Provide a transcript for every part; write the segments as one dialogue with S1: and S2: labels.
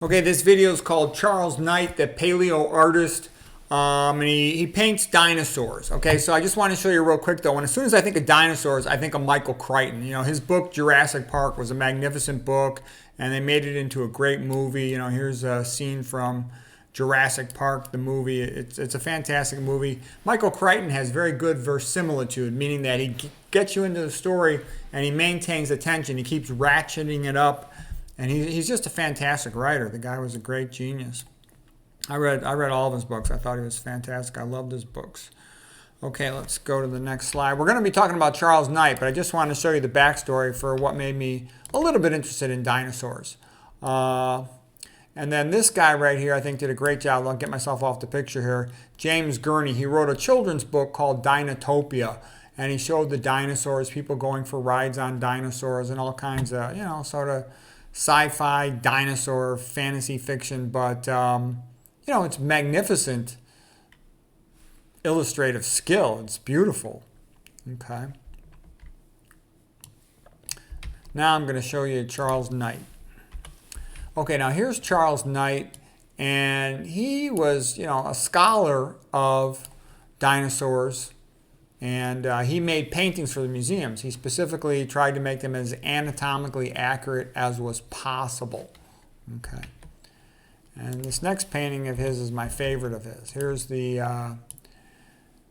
S1: Okay, this video is called Charles Knight, the PaleoArtist, and he paints dinosaurs. Okay, so I just want to show you real quick though. And as soon as I think of dinosaurs, I think of Michael Crichton. You know, his book Jurassic Park was a magnificent book, and they made it into a great movie. You know, here's a scene from Jurassic Park, the movie. It's a fantastic movie. Michael Crichton has very good verisimilitude, meaning that he gets you into the story and he maintains attention. He keeps ratcheting it up. And he's just a fantastic writer. The guy was a great genius. I read all of his books. I thought he was fantastic. I loved his books. Okay, let's go to the next slide. We're going to be talking about Charles Knight, but I just want to show you the backstory for what made me a little bit interested in dinosaurs. And then this guy right here, I think, did a great job. I'll get myself off the picture here. James Gurney. He wrote a children's book called Dinotopia, and he showed the dinosaurs, people going for rides on dinosaurs, and all kinds of, you know, sort of sci-fi, dinosaur, fantasy fiction, but, you know, it's magnificent illustrative skill. It's beautiful. Okay. Now I'm going to show you Charles Knight. Okay, now here's Charles Knight, and he was, you know, a scholar of dinosaurs. And he made paintings for the museums. He specifically tried to make them as anatomically accurate as was possible. Okay. And this next painting of his is my favorite of his. Here's the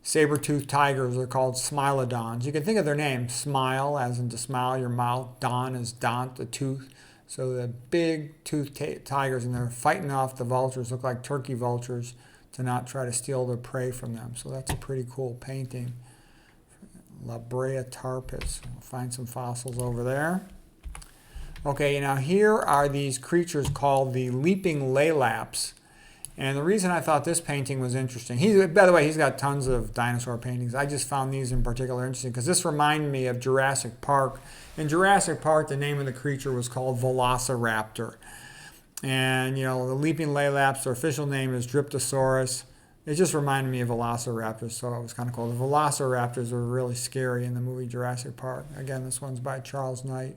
S1: saber-toothed tigers. They're called SmiloDons. You can think of their name. Smile, as in to smile your mouth. Don is daunt, the tooth. So the big toothed tigers, and they're fighting off the vultures. Look like turkey vultures to not try to steal their prey from them. So that's a pretty cool painting. Brea Tar Pits. We'll find some fossils over there. Okay, now here are these creatures called the leaping laylaps. And the reason I thought this painting was interesting, by the way, he's got tons of dinosaur paintings. I just found these in particular interesting because this reminded me of Jurassic Park. In Jurassic Park, the name of the creature was called Velociraptor. And, you know, the leaping laylaps, their official name is Dryptosaurus. It just reminded me of velociraptors, so it was kind of cool. The velociraptors were really scary in the movie Jurassic Park. Again, this one's by Charles Knight.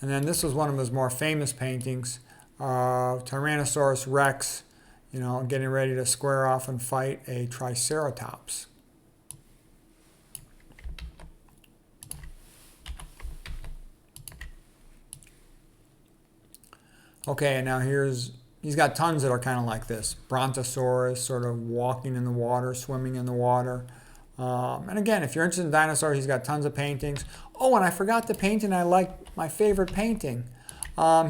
S1: And then this was one of his more famous paintings, Tyrannosaurus Rex, you know, getting ready to square off and fight a Triceratops. Okay, and now he's got tons that are kind of like this. Brontosaurus, sort of walking in the water, swimming in the water. And again, if you're interested in dinosaurs, he's got tons of paintings. Oh, and I forgot the painting I liked, my favorite painting.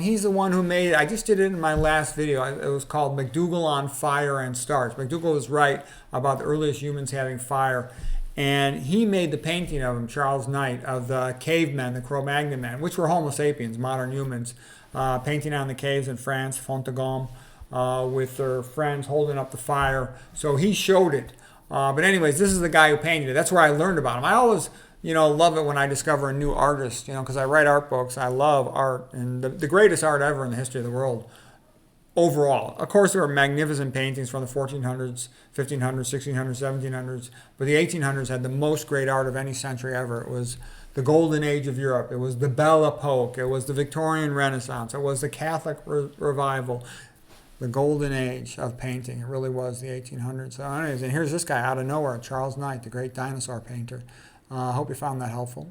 S1: He's the one who made, I just did it in my last video. It was called McDougall on Fire and Stars. McDougall was right about the earliest humans having fire. And he made the painting of him, Charles Knight, of the cavemen, the Cro-Magnon men, which were Homo sapiens, modern humans, painting on the caves in France, Fontagaume, with their friends holding up the fire. So he showed it. But anyways, this is the guy who painted it. That's where I learned about him. I always, you know, love it when I discover a new artist, you know, because I write art books. I love art, and the greatest art ever in the history of the world. Overall, of course, there were magnificent paintings from the 1400s, 1500s, 1600s, 1700s, but the 1800s had the most great art of any century ever. It was the golden age of Europe. It was the Belle Epoque. It was the Victorian Renaissance. It was the Catholic Revival, the golden age of painting. It really was the 1800s. So anyways, and here's this guy out of nowhere, Charles Knight, the great dinosaur painter. I hope you found that helpful.